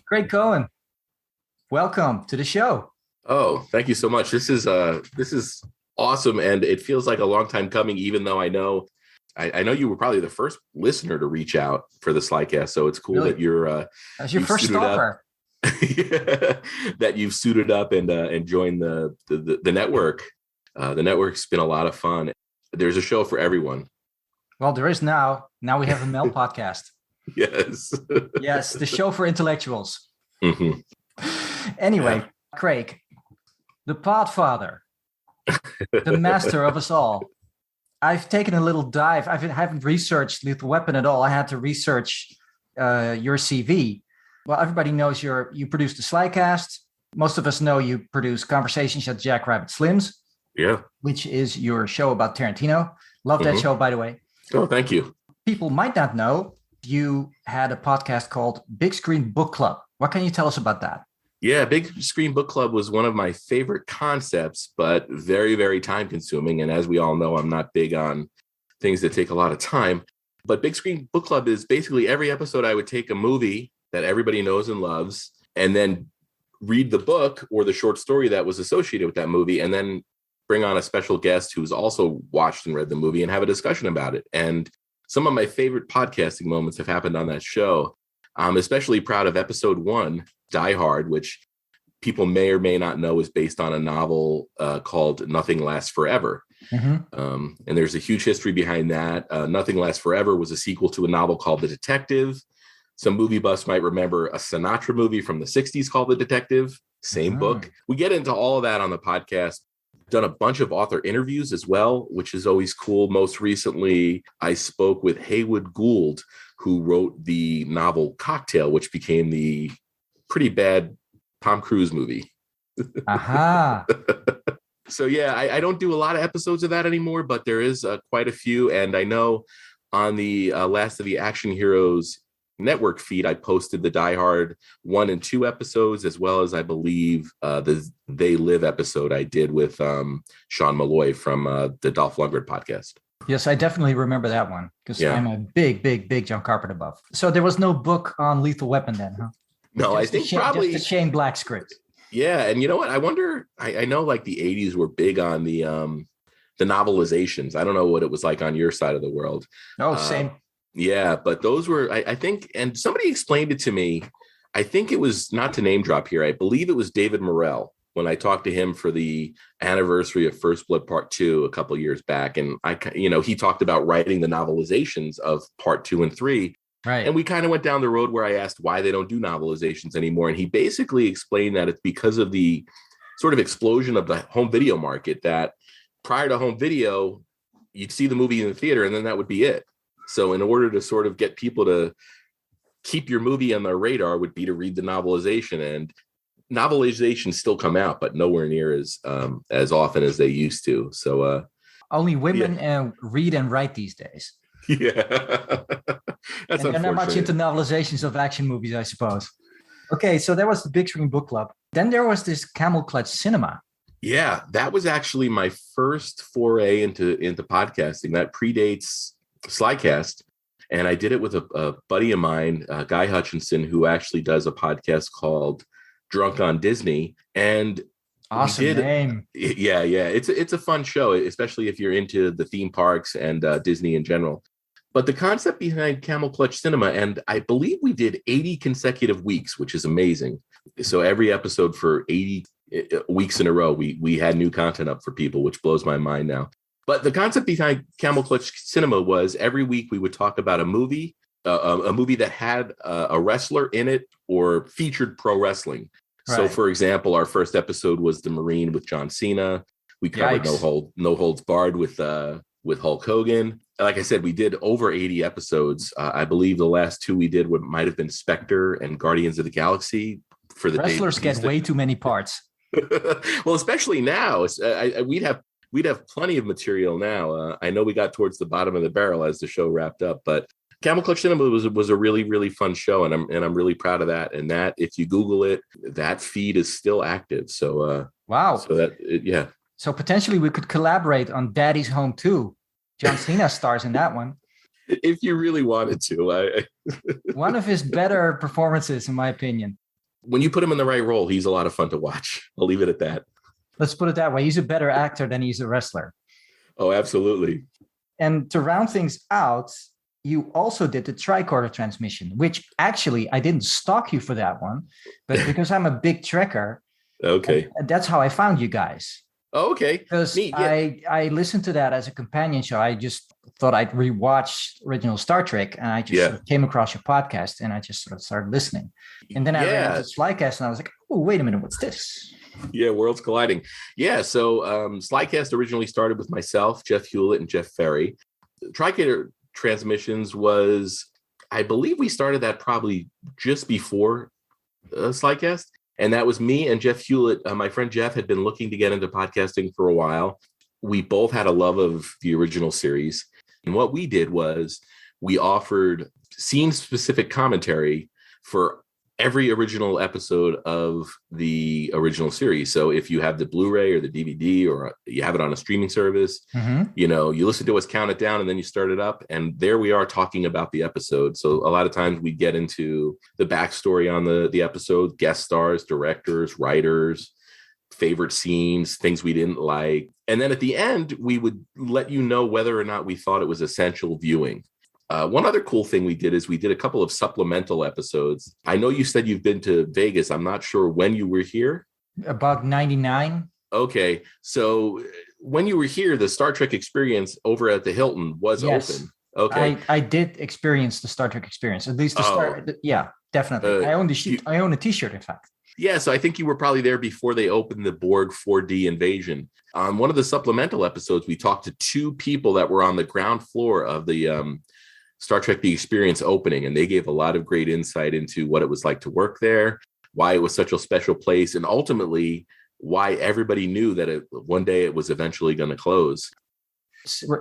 Great, Cohen. Welcome to the show. Oh, thank you so much. This is awesome, and it feels like a long time coming. Even though I know you were probably the first listener to reach out for the Slycast, so it's cool Really? that you're As your you've first suited up. stalker. That you've suited up and joined the network. The network's been a lot of fun. There's a show for everyone. Well, there is now. Now we have a Mel podcast. Yes. Yes, the show for intellectuals. Mhm. Anyway, Yeah. Craig, the podfather, the master of us all. I've taken a little dive. I haven't researched Lethal Weapon at all. I had to research your CV. Well, everybody knows you produced the Slycast. Most of us know you produce Conversations at Jackrabbit Slim's, Yeah. which is your show about Tarantino. Love that show, by the way. Oh, thank you. People might not know you had a podcast called Big Screen Book Club. What can you tell us about that? Yeah, Big Screen Book Club was one of my favorite concepts, but very, very time consuming. And as we all know, I'm not big on things that take a lot of time. But Big Screen Book Club is basically every episode I would take a movie that everybody knows and loves and then read the book or the short story that was associated with that movie and then bring on a special guest who's also watched and read the movie and have a discussion about it. And some of my favorite podcasting moments have happened on that show. I'm especially proud of episode 1, Die Hard, which people may or may not know is based on a novel called Nothing Lasts Forever. And there's a huge history behind that. Nothing Lasts Forever was a sequel to a novel called The Detective. Some movie buffs might remember a Sinatra movie from the 60s called The Detective, same book. We get into all of that on the podcast. Done a bunch of author interviews as well, which is always cool. Most recently, I spoke with Haywood Gould, who wrote the novel Cocktail, which became the pretty bad Tom Cruise movie. Aha. So yeah, I don't do a lot of episodes of that anymore, but there is quite a few. And I know on the Last of the Action Heroes network feed, I posted the Die Hard 1 and 2 episodes, as well as I believe the They Live episode I did with Sean Malloy from the Dolph Lundgren podcast. Yes, I definitely remember that one because I'm a big John Carpenter buff. So there was no book on Lethal Weapon then, huh? No, I think probably just the Shane Black script. Yeah, and you know what? I wonder. I know like the 80s were big on the novelizations. I don't know what it was like on your side of the world. Oh, same. Yeah, but those were, I think, and somebody explained it to me. I think it was, not to name drop here, I believe it was David Morrell when I talked to him for the anniversary of First Blood Part 2 a couple of years back. And he talked about writing the novelizations of Part 2 and 3. Right. And we kind of went down the road where I asked why they don't do novelizations anymore. And he basically explained that it's because of the sort of explosion of the home video market, that prior to home video, you'd see the movie in the theater and then that would be it. So in order to sort of get people to keep your movie on their radar would be to read the novelization, and novelizations still come out, but nowhere near as often as they used to. So only women read and write these days. Yeah. That's and they're not much into novelizations of action movies, I suppose. Okay, so that was the Big Screen Book Club. Then there was this Camel Clutch Cinema. Yeah, that was actually my first foray into podcasting. That predates Slycast, and I did it with a buddy of mine, Guy Hutchinson, who actually does a podcast called Drunk on Disney. And awesome name. Yeah, it's a fun show, especially if you're into the theme parks and Disney in general. But the concept behind Camel Clutch Cinema, and I believe we did 80 consecutive weeks, which is amazing. So every episode for 80 weeks in a row, we had new content up for people, which blows my mind now. But the concept behind Camel Clutch Cinema was every week we would talk about a movie that had a wrestler in it or featured pro wrestling. Right. So, for example, our first episode was The Marine with John Cena. We covered No Holds Barred with Hulk Hogan. Like I said, we did over 80 episodes. I believe the last 2 we did might have been Spectre and Guardians of the Galaxy. For the wrestlers get way too many parts. Well, especially now, we'd have plenty of material now. I know we got towards the bottom of the barrel as the show wrapped up, but Camel Clutch Cinema was a really, really fun show, and I'm really proud of that. And that, if you Google it, that feed is still active. So wow. So So potentially we could collaborate on Daddy's Home 2. John Cena stars in that one. If you really wanted to. One of his better performances, in my opinion. When you put him in the right role, he's a lot of fun to watch. I'll leave it at that. Let's put it that way. He's a better actor than he's a wrestler. Oh, absolutely. And to round things out, you also did the tricorder transmission, which actually I didn't stalk you for that one, but because I'm a big trekker, Okay. that's how I found you guys. Oh, okay. Because Neat, yeah. I listened to that as a companion show. I just thought I'd rewatch original Star Trek, and I just sort of came across your podcast, and I just sort of started listening. And then I ran into Slycast, and I was like, oh, wait a minute, what's this? Yeah, worlds colliding. Yeah, so Slycast originally started with myself, Jeff Hewlett, and Jeff Ferry. Tricator Transmissions was, I believe we started that probably just before Slycast. And that was me and Jeff Hewlett. My friend Jeff had been looking to get into podcasting for a while. We both had a love of the original series. And what we did was we offered scene-specific commentary for every original episode of the original series. So if you have the Blu-ray or the DVD or you have it on a streaming service, you know, you listen to us count it down and then you start it up. And there we are talking about the episode. So a lot of times we get into the backstory on the episode, guest stars, directors, writers, favorite scenes, things we didn't like. And then at the end, we would let you know whether or not we thought it was essential viewing. One other cool thing we did is we did a couple of supplemental episodes. I know you said you've been to Vegas. I'm not sure when you were here. About 99. Okay. So when you were here, the Star Trek experience over at the Hilton was open. Okay. I did experience the Star Trek experience, at least the start. Yeah, definitely. I own the sheet. I own a t-shirt, in fact. Yeah, so I think you were probably there before they opened the Borg 4D invasion. On one of the supplemental episodes, we talked to two people that were on the ground floor of the Star Trek The Experience opening, and they gave a lot of great insight into what it was like to work there, why it was such a special place, and ultimately why everybody knew that one day it was eventually going to close.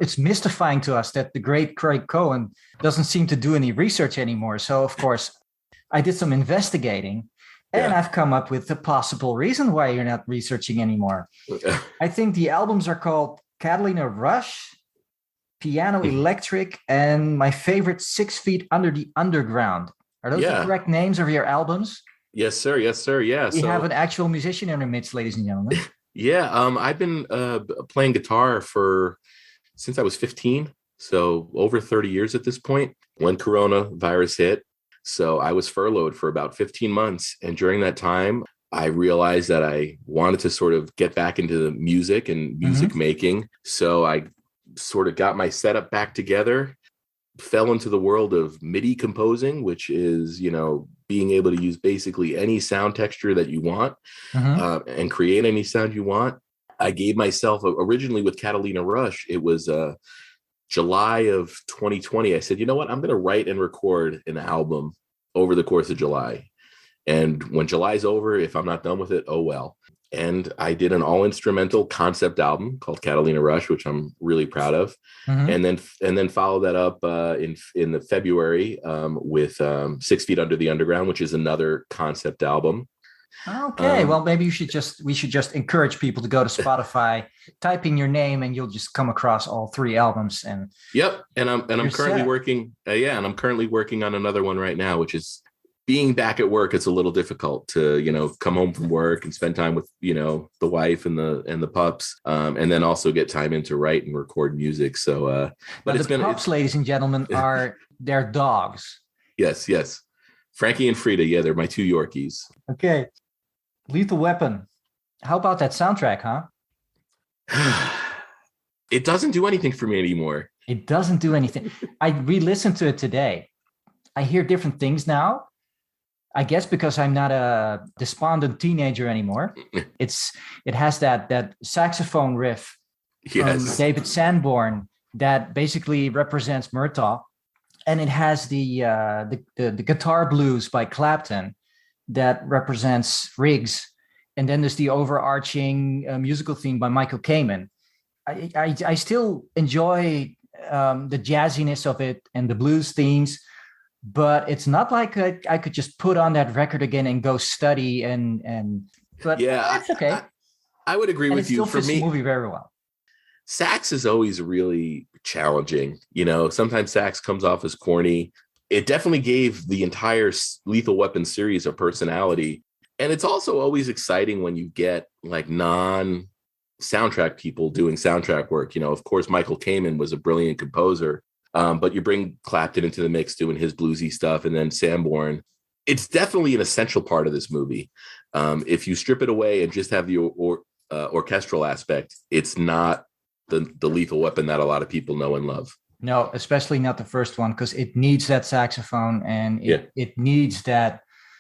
It's mystifying to us that the great Craig Cohen doesn't seem to do any research anymore. So, of course, I did some investigating, and I've come up with a possible reason why you're not researching anymore. I think the albums are called Catalina Rush, Piano Electric, and my favorite, 6 Feet Under the Underground. Are those the correct names of your albums? Yes, sir. Yes, sir. Yeah. We have an actual musician in our midst, ladies and gentlemen. Yeah. I've been playing guitar since I was 15. So over 30 years at this point, when coronavirus hit. So I was furloughed for about 15 months. And during that time, I realized that I wanted to sort of get back into the music and music making. So I sort of got my setup back together, fell into the world of MIDI composing, which is, you know, being able to use basically any sound texture that you want and create any sound you want. I gave myself, originally with Catalina Rush, it was July of 2020. I said, you know what, I'm going to write and record an album over the course of July. And when July's over, if I'm not done with it, oh well. And I did an all-instrumental concept album called Catalina Rush, which I'm really proud of. And then follow that up in the February with 6 Feet Under the Underground, which is another concept album. Okay, well, maybe we should just encourage people to go to Spotify, type in your name, and you'll just come across all 3 albums. And I'm currently working. And I'm currently working on another one right now, which is, being back at work, it's a little difficult to, you know, come home from work and spend time with, you know, the wife and the pups, and then also get time in to write and record music. So, but it's been pups, ladies and gentlemen, are their dogs. Yes. Frankie and Frida. Yeah, they're my 2 Yorkies. Okay. Lethal Weapon. How about that soundtrack, huh? It doesn't do anything for me anymore. It doesn't do anything. I re-listened to it today. I hear different things now. I guess because I'm not a despondent teenager anymore. It has that saxophone riff from David Sanborn that basically represents Murtaugh, and it has the guitar blues by Clapton that represents Riggs, and then there's the overarching musical theme by Michael Kamen. I still enjoy the jazziness of it and the blues themes. But it's not like I could just put on that record again and go study but it's okay. I would agree with you. For me, the movie very well. Sax is always really challenging. You know, sometimes sax comes off as corny. It definitely gave the entire Lethal Weapon series a personality. And it's also always exciting when you get like non-soundtrack people doing soundtrack work. Of course, Michael Kamen was a brilliant composer, but you bring Clapton into the mix doing his bluesy stuff, and then Sanborn. It's definitely an essential part of this movie. If you strip it away and just have the orchestral aspect, it's not the Lethal Weapon that a lot of people know and love. No, especially not the first one, because it needs that saxophone and it needs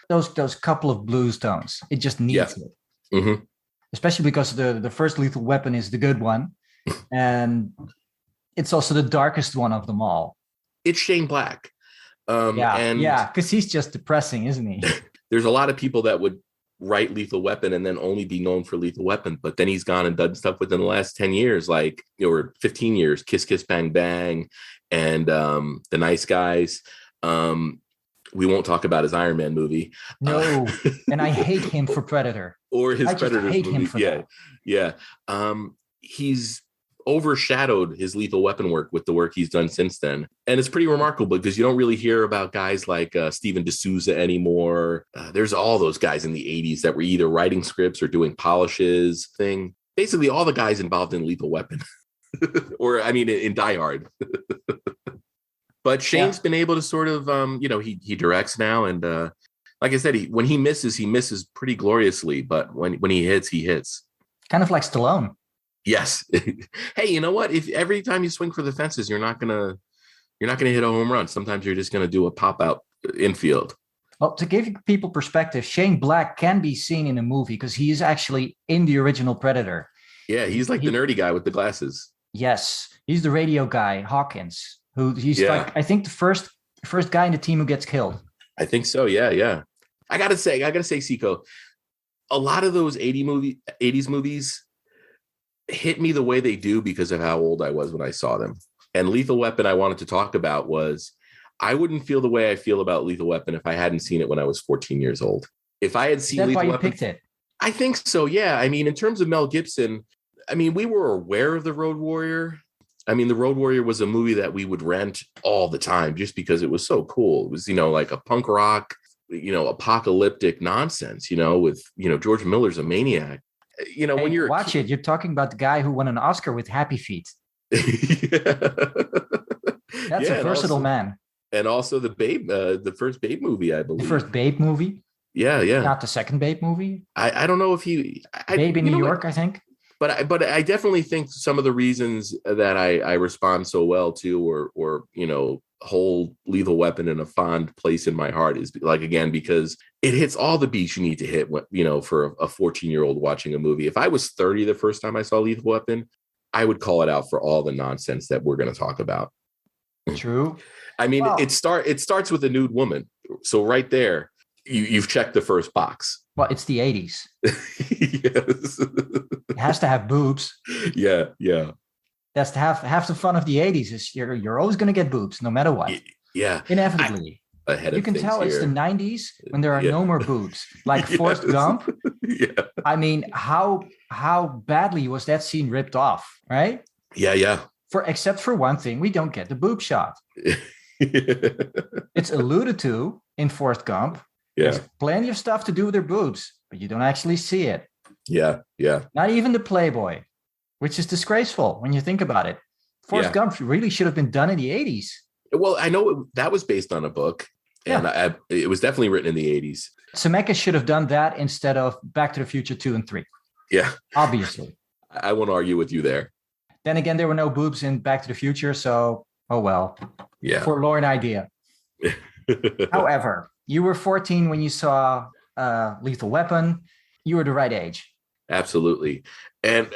those couple of blues tones. It just needs it. Mm-hmm. Especially because the first Lethal Weapon is the good one. And it's also the darkest one of them all. It's Shane Black. Because he's just depressing, isn't he? There's a lot of people that would write Lethal Weapon and then only be known for Lethal Weapon, but then he's gone and done stuff within the last 10 years, or 15 years, Kiss Kiss Bang Bang and The Nice Guys. We won't talk about his Iron Man movie. No, and I hate him for Predator. Or his Predator movie. Him for that. Yeah. He's overshadowed his Lethal Weapon work with the work he's done since then. And it's pretty remarkable because you don't really hear about guys like Steven D'Souza anymore. There's all those guys in the 80s that were either writing scripts or doing polishes thing. Basically all the guys involved in Lethal Weapon. In Die Hard. But Shane's been able to sort of, he directs now. And like I said, when he misses pretty gloriously. But when he hits, he hits. Kind of like Stallone. Yes. Hey, you know what? If every time you swing for the fences, you're not gonna hit a home run. Sometimes you're just gonna do a pop out infield. Well, to give people perspective, Shane Black can be seen in a movie because he is actually in the original Predator. Yeah, he's like the nerdy guy with the glasses. Yes, he's the radio guy, Hawkins, he's like, I think the first guy in the team who gets killed. I think so. Yeah. I gotta say, Seiko, a lot of those 80s movies hit me the way they do because of how old I was when I saw them. And Lethal Weapon I wanted to talk about was, I wouldn't feel the way I feel about Lethal Weapon if I hadn't seen it when I was 14 years old. If I had seen Lethal Weapon, why you picked it? I think so. Yeah. In terms of Mel Gibson, we were aware of The Road Warrior. The Road Warrior was a movie that we would rent all the time just because it was so cool. It was, like a punk rock, apocalyptic nonsense, with, George Miller's a maniac. When you're watch it, you're talking about the guy who won an Oscar with Happy Feet. That's a versatile man. And also the Babe, the first Babe movie, I believe. The first Babe movie? Yeah. Not the second Babe movie? I don't know if Babe in New York, I think. But I definitely think some of the reasons that I respond so well to or hold Lethal Weapon in a fond place in my heart is because it hits all the beats you need to hit, for a 14-year-old watching a movie. If I was 30 the first time I saw Lethal Weapon, I would call it out for all the nonsense that we're going to talk about. True. It starts with a nude woman. So right there, you've checked the first box. Well, it's the 80s. Yes. It has to have boobs. Yeah. That's to have the fun of the 80s is you're always going to get boobs no matter what. Yeah. Inevitably. You can tell it's the 90s when there are no more boobs. Like Forrest Gump. Yeah. How badly was that scene ripped off, right? Yeah. Except for one thing, we don't get the boob shot. It's alluded to in Forrest Gump. Yeah. There's plenty of stuff to do with their boobs, but you don't actually see it. Yeah. Not even the Playboy, which is disgraceful when you think about it. Forrest Gump really should have been done in the 80s. Well, I know that was based on a book, and it was definitely written in the 80s. Zemeckis should have done that instead of Back to the Future 2 and 3. Yeah. Obviously. I won't argue with you there. Then again, there were no boobs in Back to the Future, so, oh well. Yeah. Forlorn idea. However, you were 14 when you saw Lethal Weapon. You were the right age. Absolutely. And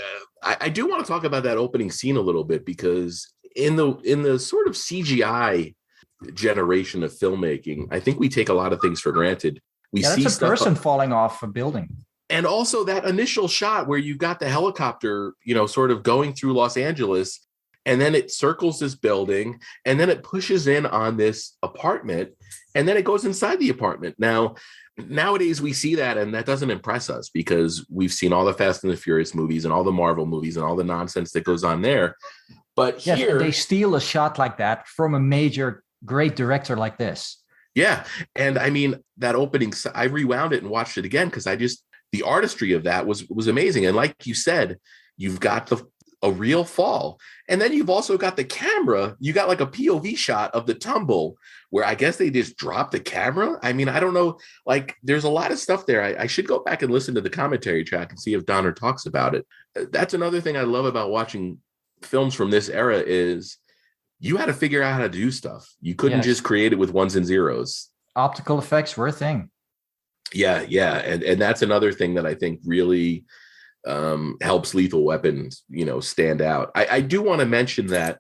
I do want to talk about that opening scene a little bit because in the sort of CGI generation of filmmaking, I think we take a lot of things for granted. We see that's a person falling off a building. And also that initial shot where you got the helicopter, sort of going through Los Angeles, and then it circles this building, and then it pushes in on this apartment, and then it goes inside the apartment. Now, nowadays we see that, and that doesn't impress us because we've seen all the Fast and the Furious movies and all the Marvel movies and all the nonsense that goes on there. But here they steal a shot like that from a major great director like this. Yeah. And I mean, that opening, I rewound it and watched it again because the artistry of that was amazing. And like you said, you've got a real fall. And then you've also got the camera. You got like a POV shot of the tumble where I guess they just dropped the camera. I mean, I don't know. Like, there's a lot of stuff there. I should go back and listen to the commentary track and see if Donner talks about it. That's another thing I love about watching films from this era is you had to figure out how to do stuff. You couldn't just create it with ones and zeros. Optical effects were a thing. Yeah. And that's another thing that I think really helps Lethal Weapon, stand out. I do want to mention that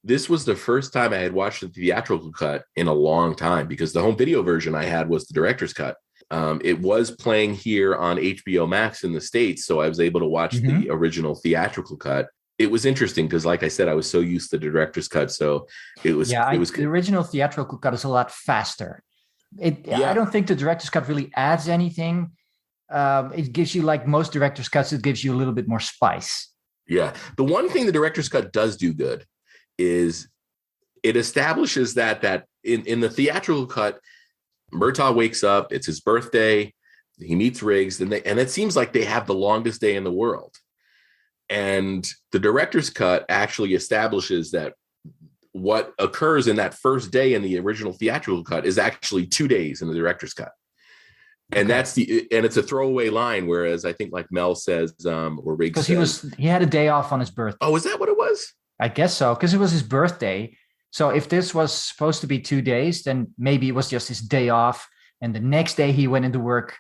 this was the first time I had watched the theatrical cut in a long time because the home video version I had was the director's cut. It was playing here on HBO Max in the States, so I was able to watch the original theatrical cut. It was interesting because, like I said, I was so used to the director's cut, so it was. The original theatrical cut is a lot faster. I don't think the director's cut really adds anything. It gives you, like most director's cuts, it gives you a little bit more spice. Yeah. The one thing the director's cut does do good is it establishes that in the theatrical cut, Murtaugh wakes up, it's his birthday, he meets Riggs, and it seems like they have the longest day in the world. And the director's cut actually establishes that what occurs in that first day in the original theatrical cut is actually 2 days in the director's cut. And and it's a throwaway line, whereas I think like Mel says, or Riggs because he had a day off on his birthday. Oh, is that what it was? I guess so, because it was his birthday. So if this was supposed to be 2 days, then maybe it was just his day off, and the next day he went into work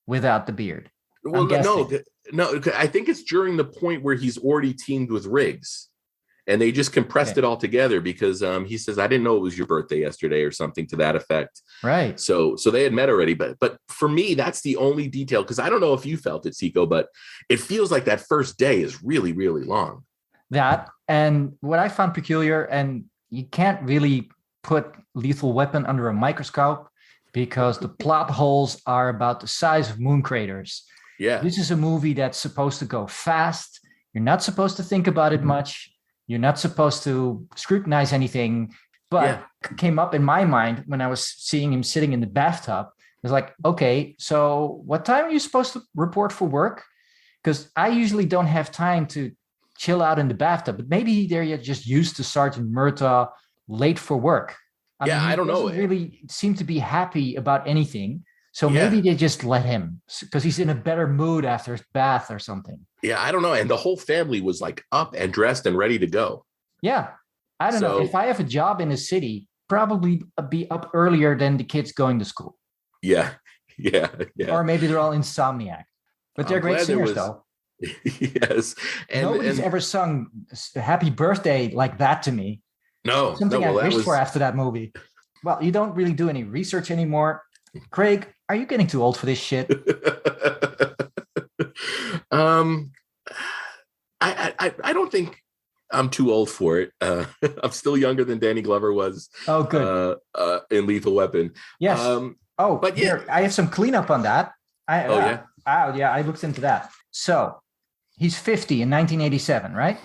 without the beard. Well, no, I think it's during the point where he's already teamed with Riggs. And they just compressed it all together because he says, I didn't know it was your birthday yesterday or something to that effect. Right. So they had met already. But for me, that's the only detail, because I don't know if you felt it, Seiko, but it feels like that first day is really, really long. That, and what I found peculiar, and you can't really put Lethal Weapon under a microscope because the plot holes are about the size of moon craters. Yeah. This is a movie that's supposed to go fast. You're not supposed to think about it much. You're not supposed to scrutinize anything, but came up in my mind when I was seeing him sitting in the bathtub. It was like, okay, so what time are you supposed to report for work? Because I usually don't have time to chill out in the bathtub, but maybe they're just used to Sergeant Murtaugh late for work. I don't know. He doesn't really seem to be happy about anything. So maybe they just let him because he's in a better mood after his bath or something. Yeah, I don't know. And the whole family was like up and dressed and ready to go. Yeah. I don't know. If I have a job in a city, probably be up earlier than the kids going to school. Yeah. Or maybe they're all insomniac. But they're great singers, though. Yes. Nobody's ever sung Happy Birthday like that to me. No. Something I wished for after that movie. Well, you don't really do any research anymore. Craig, are you getting too old for this shit? I don't think I'm too old for it. I'm still younger than Danny Glover was. Oh, good. In Lethal Weapon. Yes. But here, I have some cleanup on that. I looked into that. So he's 50 in 1987, right?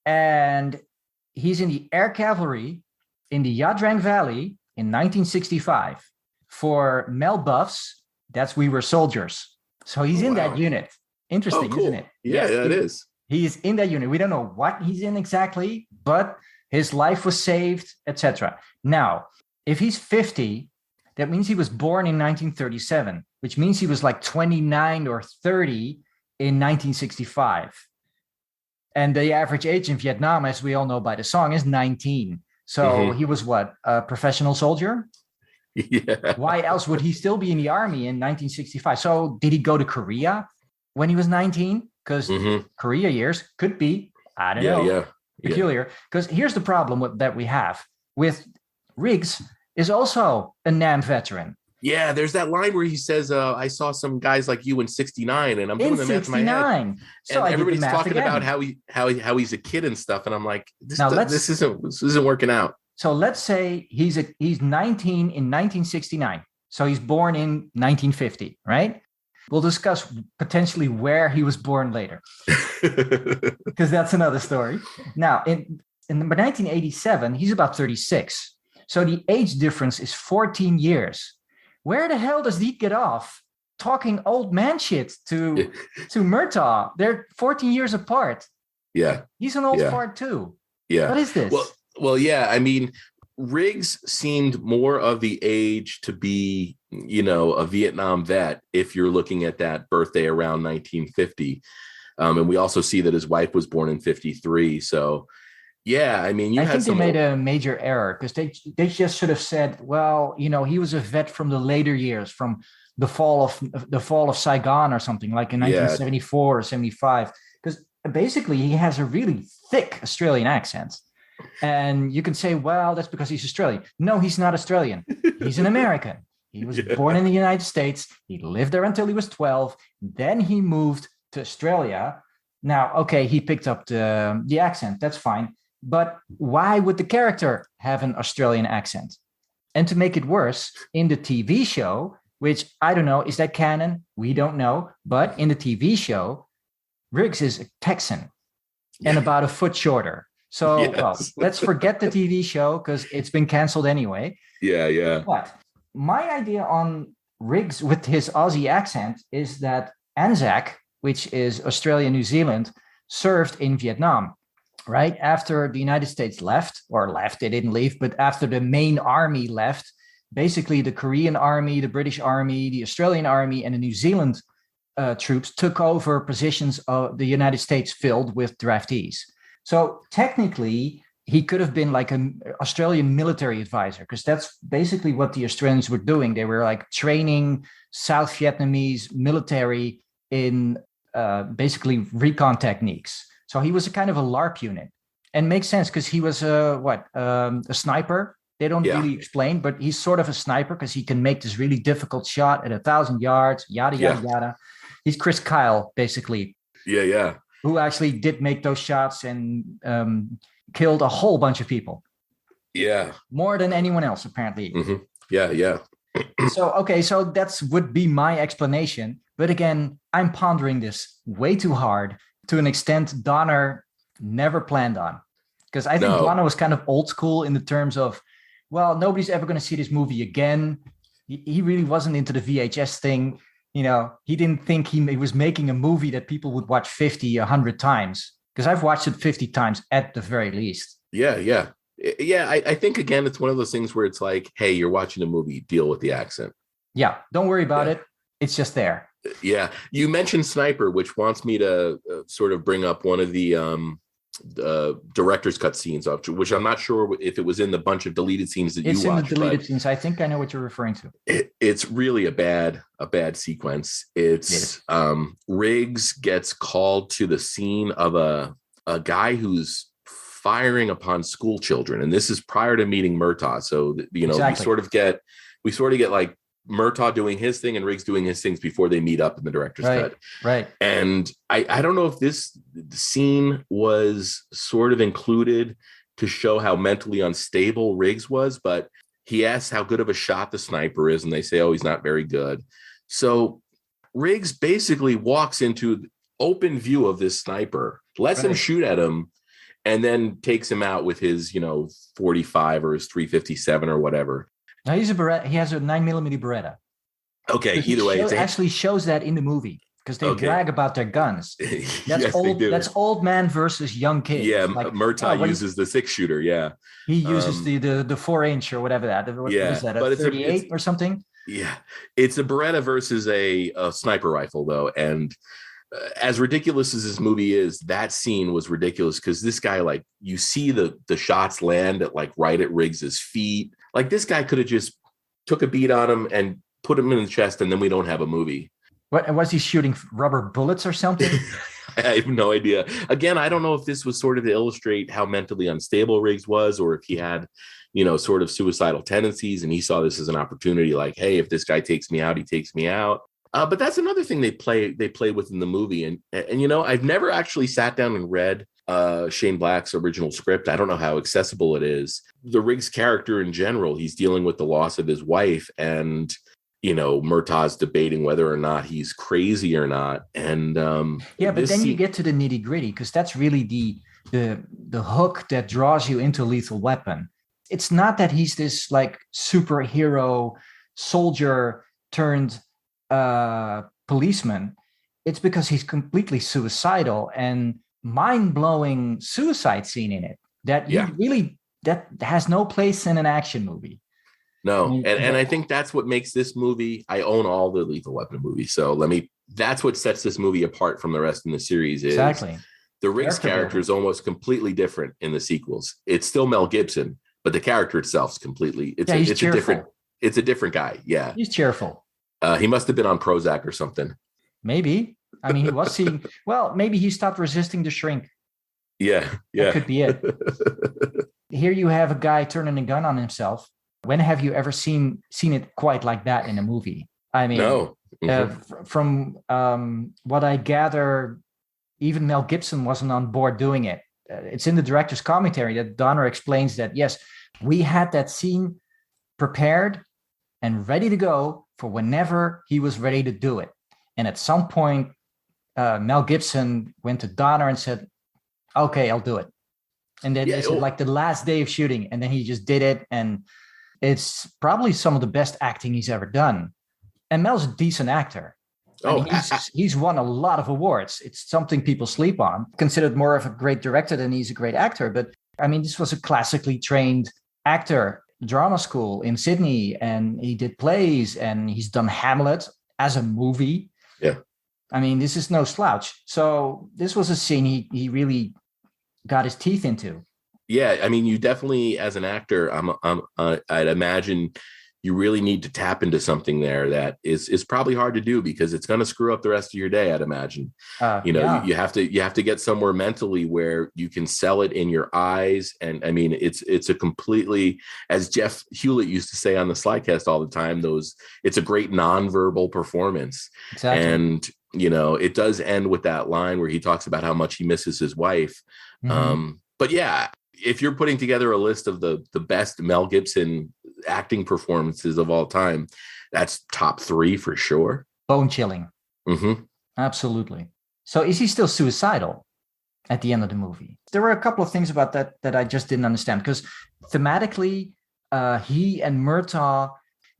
And he's in the Air Cavalry in the Yadrang Valley in 1965. For Mel buffs, that's We Were Soldiers. So he's in that unit. Interesting, cool. Isn't it? Yeah, it is. He's in that unit. We don't know what he's in exactly, but his life was saved, etc. Now, if he's 50, that means he was born in 1937, which means he was like 29 or 30 in 1965. And the average age in Vietnam, as we all know by the song, is 19. So he was what? A professional soldier? Yeah. Why else would he still be in the army in 1965? So did he go to Korea when he was 19? Because Korea years could be, I don't know, peculiar. Because here's the problem that we have with Riggs is also a NAM veteran. Yeah, there's that line where he says, I saw some guys like you in 69, and I'm doing the math in my head. So and everybody's talking about how he's a kid and stuff, and I'm like, this isn't working out. So let's say he's 19 in 1969. So he's born in 1950, right? We'll discuss potentially where he was born later, because that's another story. Now, in 1987, he's about 36. So the age difference is 14 years. Where the hell does he get off talking old man shit to Murtaugh? They're 14 years apart. Yeah. He's an old fart too. Yeah. What is this? Well, yeah. I mean, Riggs seemed more of the age to be, a Vietnam vet if you're looking at that birthday around 1950. And we also see that his wife was born in 53. So, yeah, I mean, I think they made a major error because they just should have said, well, he was a vet from the later years, from the fall of Saigon or something, like in 1974 or 75. Because basically he has a really thick Australian accent. And you can say, well, that's because he's Australian. No, he's not Australian. He's an American. He was born in the United States. He lived there until he was 12. Then he moved to Australia. Now, okay, he picked up the accent. That's fine. But why would the character have an Australian accent? And to make it worse, in the TV show, which I don't know, is that canon? We don't know. But in the TV show, Riggs is a Texan and about a foot shorter. So well, let's forget the TV show because it's been canceled anyway. Yeah. But my idea on Riggs with his Aussie accent is that Anzac, which is Australia, New Zealand, served in Vietnam, right? After the United States left, they didn't leave, but after the main army left, basically the Korean army, the British army, the Australian army, and the New Zealand troops took over positions of the United States filled with draftees. So technically, he could have been like an Australian military advisor, because that's basically what the Australians were doing. They were like training South Vietnamese military in basically recon techniques. So he was a kind of a LARP unit, and makes sense because he was a sniper. They don't really explain, but he's sort of a sniper because he can make this really difficult shot at 1,000 yards, yada, yada. He's Chris Kyle, basically. Yeah. Who actually did make those shots and killed a whole bunch of people. Yeah. More than anyone else, apparently. Mm-hmm. Yeah. So that would be my explanation. But again, I'm pondering this way too hard to an extent Donner never planned on. Because I think Donner was kind of old school in the terms of, well, nobody's ever going to see this movie again. He really wasn't into the VHS thing. He didn't think he was making a movie that people would watch 50, 100 times. Because I've watched it 50 times at the very least. Yeah. I think, again, it's one of those things where it's like, hey, you're watching a movie, deal with the accent. Yeah, don't worry about it. It's just there. Yeah. You mentioned Sniper, which wants me to sort of bring up one of the director's cut scenes, which I'm not sure if it was in the bunch of deleted scenes that you watched. It's in the deleted scenes. I think I know what you're referring to. It's really a bad sequence. It's Riggs gets called to the scene of a guy who's firing upon school children, and this is prior to meeting Murtaugh. So exactly. we sort of get like Murtaugh doing his thing and Riggs doing his things before they meet up in the director's cut. Right. And I don't know if this scene was sort of included to show how mentally unstable Riggs was, but he asks how good of a shot the sniper is, and they say, oh, he's not very good. So Riggs basically walks into open view of this sniper, lets him shoot at him, and then takes him out with his, 45 or his 357 or whatever. Now he has a 9mm Beretta. Okay, either way, it actually shows that in the movie because they brag about their guns. That's old. That's old man versus young kid. Yeah, like, Murtaugh uses the 6-shooter. Yeah, he uses the 4-inch or whatever that. What is that? A 38 or something? Yeah, it's a Beretta versus a sniper rifle though, and as ridiculous as this movie is, that scene was ridiculous because this guy, like, you see the shots land at like right at Riggs's feet. Like, this guy could have just took a beat on him and put him in the chest, and then we don't have a movie. What was he shooting? Rubber bullets or something? I have no idea. Again, I don't know if this was sort of to illustrate how mentally unstable Riggs was, or if he had, sort of suicidal tendencies, and he saw this as an opportunity. Like, hey, if this guy takes me out, he takes me out. But that's another thing they play with in the movie. And I've never actually sat down and read Shane Black's original script. I don't know how accessible it is. The Riggs character in general, he's dealing with the loss of his wife, and Murtaugh's debating whether or not he's crazy or not. And but then you get to the nitty gritty, because that's really the hook that draws you into Lethal Weapon. It's not that he's this like superhero soldier turned policeman. It's because he's completely suicidal and mind-blowing suicide scene in it that he really that has no place in an action movie. No, and I think that's what makes this movie. I own all the Lethal Weapon movies, so that's what sets this movie apart from the rest of the series. Is exactly the Riggs character is almost completely different in the sequels. It's still Mel Gibson, but the character itself is completely. It's a different guy. Yeah, he's cheerful. He must have been on Prozac or something. Maybe. I mean, he was seeing. Well, maybe he stopped resisting the shrink. Yeah. That could be it. Here you have a guy turning a gun on himself. When have you ever seen it quite like that in a movie? I mean, no. From what I gather, even Mel Gibson wasn't on board doing it. It's in the director's commentary that Donner explains that, yes, we had that scene prepared and ready to go for whenever he was ready to do it. And at some point, Mel Gibson went to Donner and said, okay, I'll do it. And then it's like the last day of shooting, and then he just did it. And it's probably some of the best acting he's ever done. And Mel's a decent actor. He's won a lot of awards. It's something people sleep on, considered more of a great director than he's a great actor. But I mean, this was a classically trained actor, drama school in Sydney, and he did plays, and he's done Hamlet as a movie. Yeah. I mean, this is no slouch. So this was a scene he really got his teeth into. Yeah, I mean, you definitely, as an actor, I'd imagine you really need to tap into something there that is probably hard to do because it's going to screw up the rest of your day. I'd imagine, you have to get somewhere mentally where you can sell it in your eyes. And I mean, it's a completely, as Jeff Hewlett used to say on the Slycast all the time, it's a great nonverbal performance. Exactly. And, it does end with that line where he talks about how much he misses his wife. Mm-hmm. But yeah, if you're putting together a list of the best Mel Gibson acting performances of all time, that's top 3 for sure. Bone chilling. Mm-hmm. Absolutely. So is he still suicidal at the end of the movie? There were a couple of things about that I just didn't understand, because thematically, he and Murtaugh,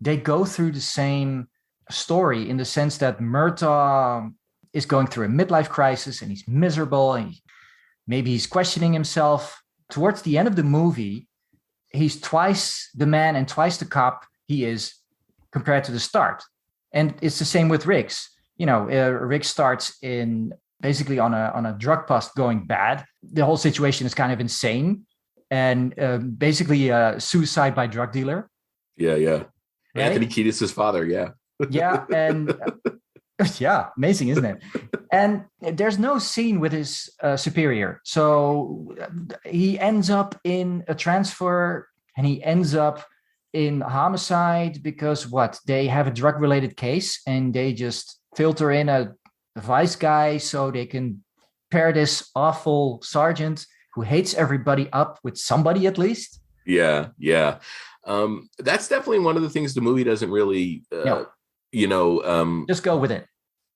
they go through the same story in the sense that Murtaugh is going through a midlife crisis and he's miserable and maybe he's questioning himself. Towards the end of the movie, he's twice the man and twice the cop he is compared to the start. And it's the same with Riggs. Riggs starts in basically on a drug bust going bad. The whole situation is kind of insane and basically a suicide by drug dealer. Yeah. Right? Anthony Kiedis' father. Yeah. Yeah. And yeah, amazing, isn't it? And there's no scene with his superior. So he ends up in a transfer and he ends up in homicide because they have a drug-related case and they just filter in a vice guy so they can pair this awful sergeant who hates everybody up with somebody at least. Yeah. That's definitely one of the things the movie doesn't really, just go with it.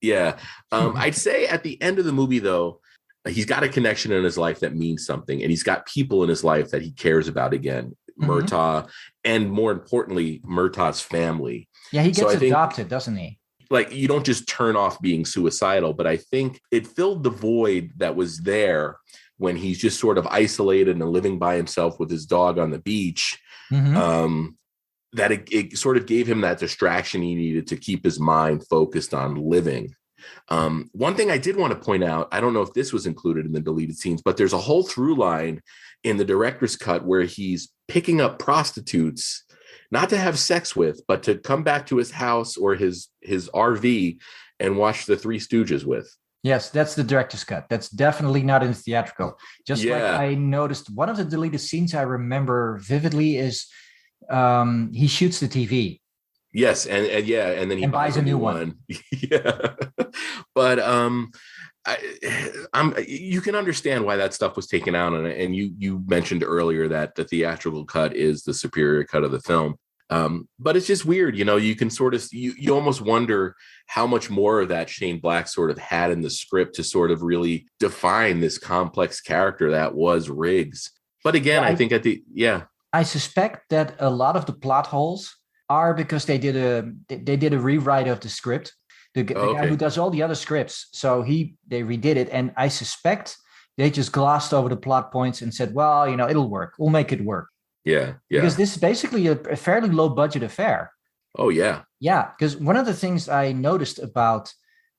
Yeah. I'd say at the end of the movie, though, he's got a connection in his life that means something. And he's got people in his life that he cares about again. Mm-hmm. Murtaugh, and more importantly, Murtaugh's family. Yeah, he gets adopted, doesn't he? Like, you don't just turn off being suicidal, but I think it filled the void that was there when he's just sort of isolated and living by himself with his dog on the beach. Mm-hmm. That it sort of gave him that distraction he needed to keep his mind focused on living. One thing I did want to point out, I don't know if this was included in the deleted scenes, but there's a whole through line in the director's cut where he's picking up prostitutes, not to have sex with, but to come back to his house or his RV and watch the Three Stooges with. Yes, that's the director's cut. That's definitely not in theatrical. Like I noticed, one of the deleted scenes I remember vividly is he shoots the TV. Yes, and then he buys a new one. Yeah, but you can understand why that stuff was taken out, and you mentioned earlier that the theatrical cut is the superior cut of the film. But it's just weird, you can sort of you almost wonder how much more of that Shane Black sort of had in the script to sort of really define this complex character that was Riggs. But again, I think I suspect that a lot of the plot holes are because they did a rewrite of the script. The guy who Okay. does all the other scripts, so they redid it, and I suspect they just glossed over the plot points and said, "Well, it'll work. We'll make it work." Yeah. Because Yeah. this is basically a fairly low budget affair. Oh yeah. Yeah, because one of the things I noticed about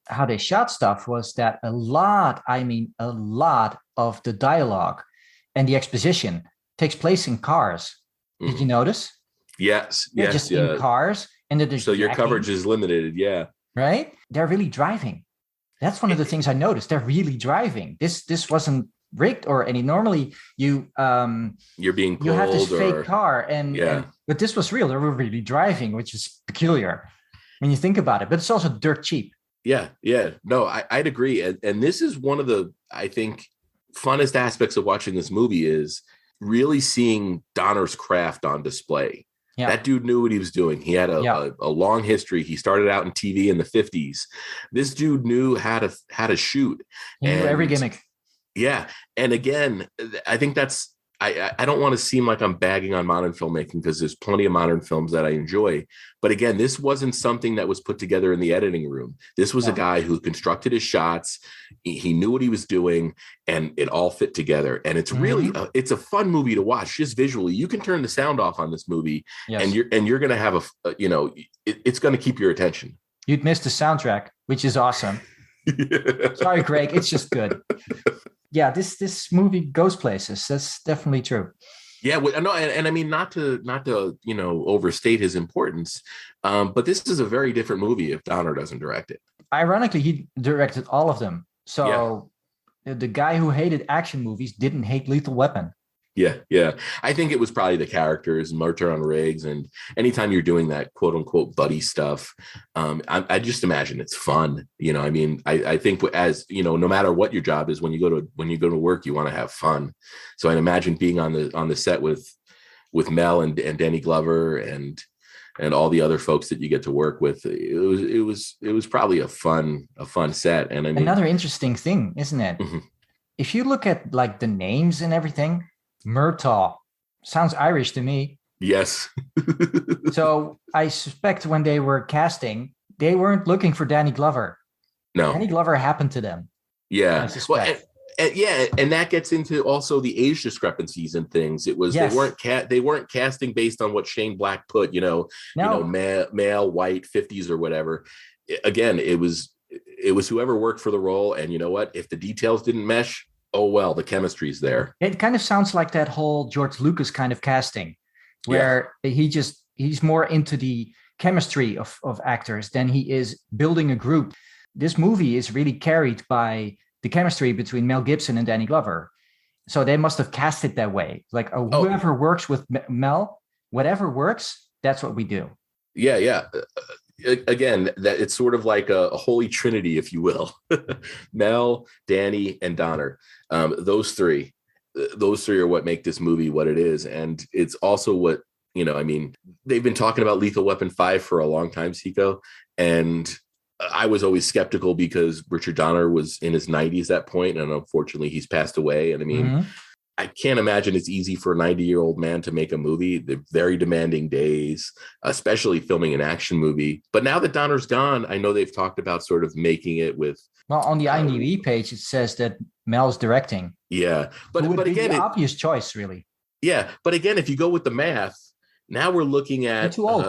how they shot stuff was that I mean, a lot of the dialogue and the exposition takes place in cars. Did you Mhm. notice? Yes. They're Yes. just in Yeah. cars and they're So just your jacking, coverage is limited. Yeah. right? They're really driving. That's one of the It- things I noticed. They're really driving. This wasn't rigged or any. Normally you're being you have this pulled fake or car and yeah. but this was real. They were really driving, which is peculiar when you think about it. But it's also dirt cheap. Yeah. Yeah. No, I'd agree. And this is one of the, I think, funnest aspects of watching this movie is really seeing Donner's craft on display. Yeah, That dude knew what he was doing. He had yeah. a long history. He started out in TV in the 50s. This dude knew how to shoot. He knew every And gimmick. yeah. And again, I think that's I don't want to seem like I'm bagging on modern filmmaking because there's plenty of modern films that I enjoy. But again, this wasn't something that was put together in the editing room. This was a Yeah. guy who constructed his shots. He knew what he was doing, and it all fit together. And it's really Mhm. it's a fun movie to watch just visually. You can turn the sound off on this movie, and Yes. you're going to have it's going to keep your attention. You'd miss the soundtrack, which is awesome. Sorry, Greg. It's just good. Yeah, this movie goes places. That's definitely true. Yeah, no, and I mean not to overstate his importance, but this is a very different movie if Donner doesn't direct it. Ironically, he directed all of them. Yeah, So the guy who hated action movies didn't hate Lethal Weapon. yeah. I think it was probably the characters, Murder on Riggs, and anytime you're doing that quote unquote buddy stuff, I just imagine it's fun. I mean, I think as no matter what your job is, when you go to work, you want to have fun. So I imagine being on the set with Mel and Danny Glover and all the other folks that you get to work with. It was probably a fun set. And I mean, Another interesting thing, isn't it? mhm. If you look at like the names and everything, Murtaugh sounds Irish to me. Yes. So I suspect when they were casting, they weren't looking for Danny Glover. No. Danny Glover happened to them. I Yeah. Well, suspect. and that gets into also the age discrepancies and things. It was Yes. they weren't casting based on what Shane Black put, No. male, white, 50s or whatever. Again, it was whoever worked for the role, and you know what? If the details didn't mesh, oh well, the chemistry's there. It kind of sounds like that whole George Lucas kind of casting, where he's more into the chemistry of actors than he is building a group. This movie is really carried by the chemistry between Mel Gibson and Danny Glover. So they must have cast it that way. Like whoever works with Mel, whatever works, that's what we do. Yeah. Again, that it's sort of like a holy trinity, if you will. Mel, Danny, and Donner. Those three are what make this movie what it is, and it's also what I mean, they've been talking about Lethal Weapon 5 for a long time, Seiko, and I was always skeptical because Richard Donner was in his 90s at that point, and unfortunately he's passed away. And I mean, Mhm. I can't imagine it's easy for a 90-year-old man to make a movie. They're very demanding days, especially filming an action movie. But now that Donner's gone, I know they've talked about sort of making it with. Well, on the IMDb page, it says that Mel's directing. Yeah, Who would but be again, the obvious choice, really. yeah, but again, if you go with the math, now we're looking at. You're too old.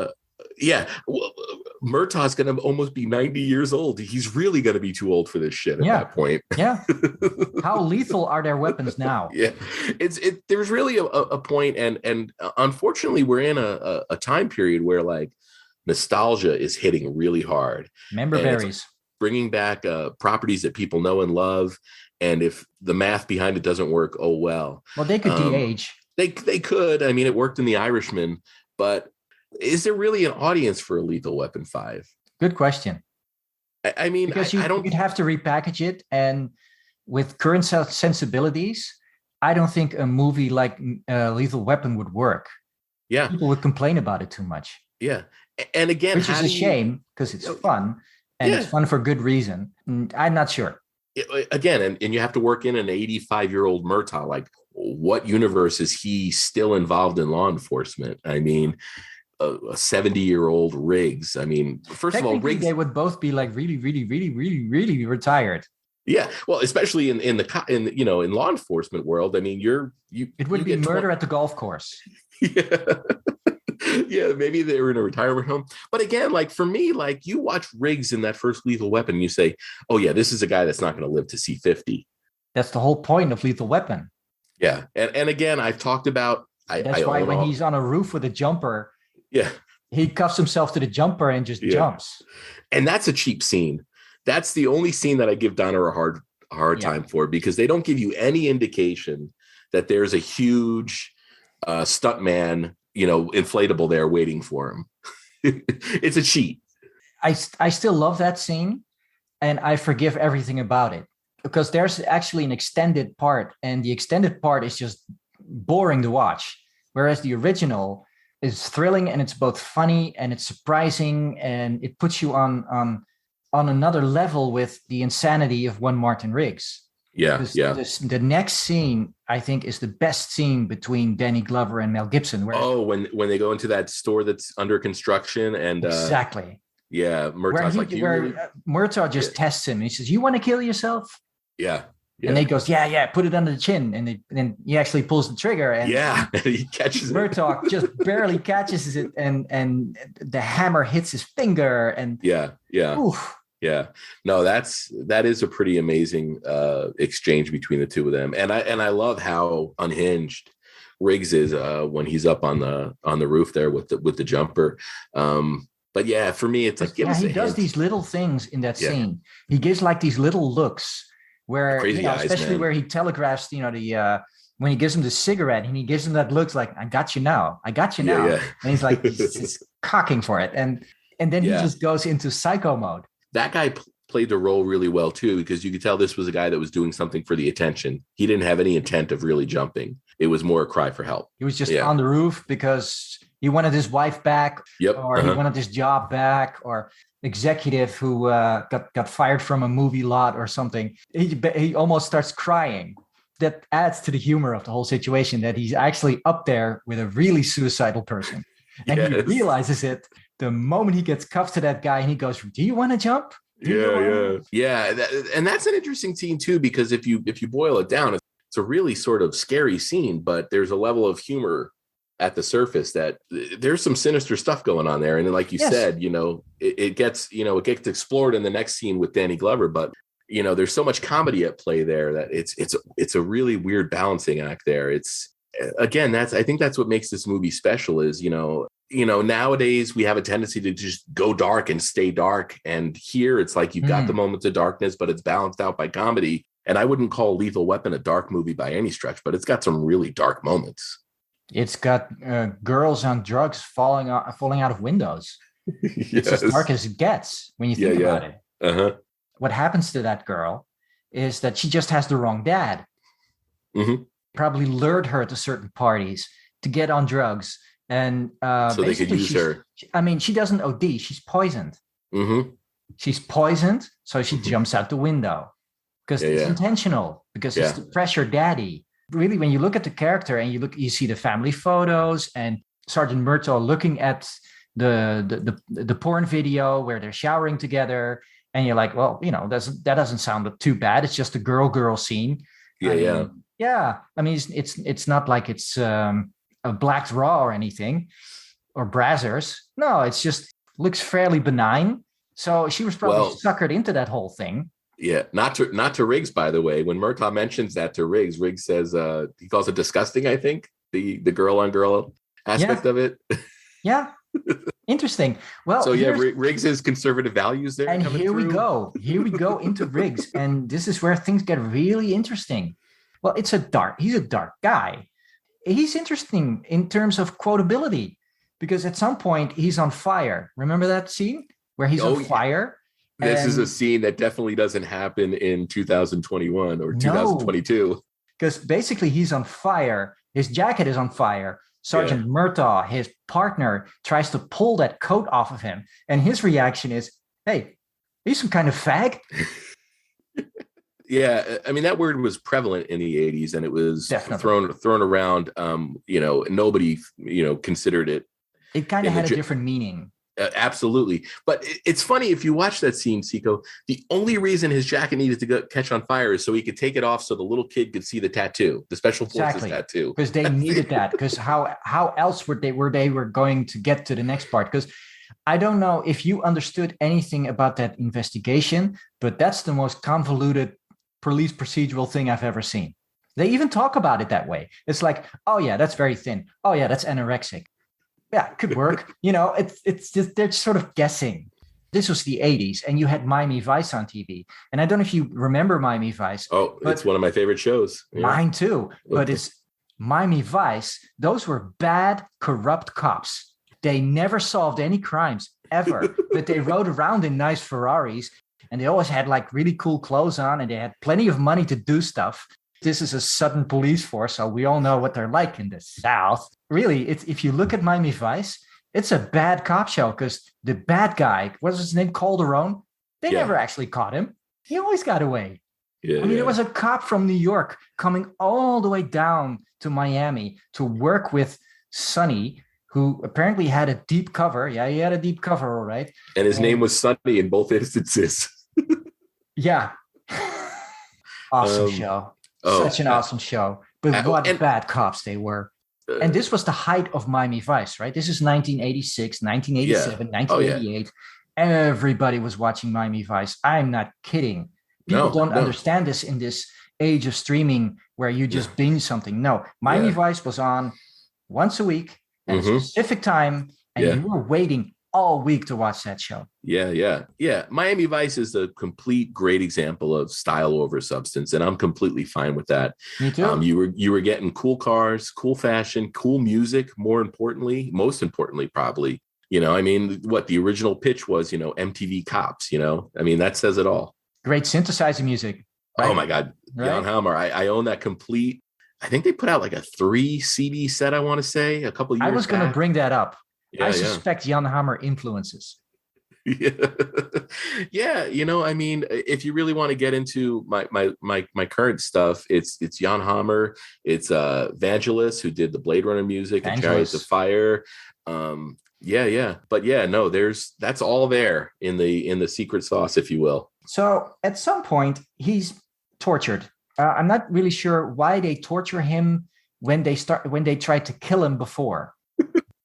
Well, Murtaugh's going to almost be 90 years old. He's really going to be too old for this shit at that point. Yeah. How lethal are their weapons now? Yeah, there's really a point, and unfortunately, we're in a time period where like nostalgia is hitting really hard. Member And it's berries. bringing back properties that people know and love, and if the math behind it doesn't work, oh well. Well, they could de-age. They could. I mean, it worked in The Irishman, but is there really an audience for a Lethal Weapon 5? Good question. I mean, Because I don't. you'd have to repackage it, and with current sensibilities, I don't think a movie like Lethal Weapon would work. Yeah, People would complain about it too much, yeah. And again, which is a shame because it's fun and it's fun for good reason. And I'm not sure. again, and you have to work in an 85-year-old Murtaugh. Like, what universe is he still involved in law enforcement? I mean, a 70-year-old Riggs. I mean, first of all, Riggs, they would both be like really, really, really, really, really retired. Yeah, well, especially in law enforcement world. I mean, it would be murder at the golf course. Yeah. Yeah, maybe they were in a retirement home. But again, like for me, like you watch Riggs in that first Lethal Weapon, and you say, oh yeah, this is a guy that's not going to live to see 50. That's the whole point of Lethal Weapon. Yeah. And again, I've talked about that's why when he's on a roof with a jumper, yeah, he cuffs himself to the jumper and just jumps. And that's a cheap scene. That's the only scene that I give Donner a hard time for, because they don't give you any indication that there's a huge stuntman, inflatable there waiting for him. It's a cheat. I still love that scene, and I forgive everything about it, because there's actually an extended part, and the extended part is just boring to watch, whereas the original is thrilling, and it's both funny and it's surprising, and it puts you on another level with the insanity of one Martin Riggs. Yeah. The next scene, I think, is the best scene between Danny Glover and Mel Gibson. When they go into that store that's under construction, and exactly. Yeah, Murtaugh just tests him. He says, "You want to kill yourself?" Yeah. And he goes, "Yeah, put it under the chin," and then he actually pulls the trigger, and he catches Murtaugh just barely catches it, and the hammer hits his finger, and oof. Yeah, no, that is a pretty amazing exchange between the two of them, and I love how unhinged Riggs is when he's up on the roof there with the jumper. But yeah, for me, it's like he does these little things in that scene. He gives like these little looks where, especially where he telegraphs, when he gives him the cigarette, and he gives him that looks like, I got you now, and he's like he's cocking for it, and then he just goes into psycho mode. That guy played the role really well too, because you could tell this was a guy that was doing something for the attention. He didn't have any intent of really jumping. It was more a cry for help. He was just on the roof because he wanted his wife back, or he wanted his job back, or executive who got fired from a movie lot or something. He almost starts crying. That adds to the humor of the whole situation, that he's actually up there with a really suicidal person. And he realizes it the moment he gets cuffed to that guy, and he goes, "Do you want to jump?" Yeah. And that's an interesting scene too, because if you boil it down, it's a really sort of scary scene, but there's a level of humor at the surface that there's some sinister stuff going on there. And then, like you said, it gets explored in the next scene with Danny Glover, but there's so much comedy at play there that it's a really weird balancing act there. It's, again, I think that's what makes this movie special is, nowadays we have a tendency to just go dark and stay dark. And here it's like you've got the moments of darkness, but it's balanced out by comedy. And I wouldn't call Lethal Weapon a dark movie by any stretch, but it's got some really dark moments. It's got girls on drugs falling out of windows. It's as dark as it gets when you think about it. Uh-huh. What happens to that girl is that she just has the wrong dad. Mm-hmm. Probably lured her to certain parties to get on drugs. And so they could use her. She doesn't OD. She's poisoned. Mm-hmm. She's poisoned, so she jumps out the window because it's intentional, because it's to pressure daddy. Really, when you look at the character and you see the family photos and Sergeant Murtaugh looking at the porn video where they're showering together, and you're like, well, that doesn't sound too bad. It's just a girl scene. It's not like it's a Black's Raw or anything, or Brazzers. No, it's just looks fairly benign. So she was probably suckered into that whole thing. Yeah, not to Riggs, by the way. When Murtaugh mentions that to Riggs says he calls it disgusting, I think, the girl on girl aspect of it. Yeah. Interesting. Well, so Riggs's conservative values there. And here we go into Riggs, and this is where things get really interesting. Well, he's a dark guy. He's interesting in terms of quotability, because at some point he's on fire. Remember that scene where he's on fire? This is a scene that definitely doesn't happen in 2021 or 2022. Because basically he's on fire. His jacket is on fire. Sergeant Murtaugh, his partner, tries to pull that coat off of him. And his reaction is, "Hey, are you some kind of fag?" Yeah, I mean that word was prevalent in the 80s, and it was Definitely. thrown around. Nobody considered it It kind of in the had a different meaning. absolutely. But it's funny if you watch that scene, Seiko. The only reason his jacket needed to catch on fire is so he could take it off, so the little kid could see the tattoo, the special forces tattoo, because they needed that. Because how else were they going to get to the next part? Because I don't know if you understood anything about that investigation, but that's the most convoluted police procedural thing I've ever seen. They even talk about it that way. It's like, oh yeah, that's very thin. Oh yeah, that's anorexic. Yeah, it could work. It's just they're sort of guessing. This was the 80s, and you had Miami Vice on TV. And I don't know if you remember Miami Vice. Oh, it's one of my favorite shows. Yeah. Mine too. But it's Miami Vice. Those were bad, corrupt cops. They never solved any crimes ever, but they rode around in nice Ferraris, and they always had like really cool clothes on, and they had plenty of money to do stuff. This is a Southern police force, so we all know what they're like in the South. Really, if you look at Miami Vice, it's a bad cop show because the bad guy, what's his name, Calderon, they never actually caught him. He always got away. Yeah, there was a cop from New York coming all the way down to Miami to work with Sonny, who apparently had a deep cover. Yeah, he had a deep cover, all right. And his name was Sonny in both instances. Yeah. Awesome show. Such an awesome show. But what bad cops they were. And this was the height of Miami Vice, right? This is 1986, 1987, 1988. Everybody was watching Miami Vice. I'm not kidding. People don't understand this in this age of streaming where you just binge something. No, Miami Vice was on once a week at a specific time, and you were waiting all week to watch that show. Yeah. Miami Vice is a complete great example of style over substance, and I'm completely fine with that. Me too. You were getting cool cars, cool fashion, cool music. Most importantly, probably. What the original pitch was, MTV Cops. That says it all. Great synthesizer music. Right? Oh my God, right? Jan Hammer. I own that complete. I think they put out like a 3 CD set. I want to say a couple years. I was going to bring that up. I suspect Jan Hammer influences. Yeah. If you really want to get into my current stuff, it's Jan Hammer, it's Vangelis, who did the Blade Runner music and Chariots of Fire. But that's all there in the secret sauce, if you will. So at some point he's tortured. I'm not really sure why they torture him when they tried to kill him before.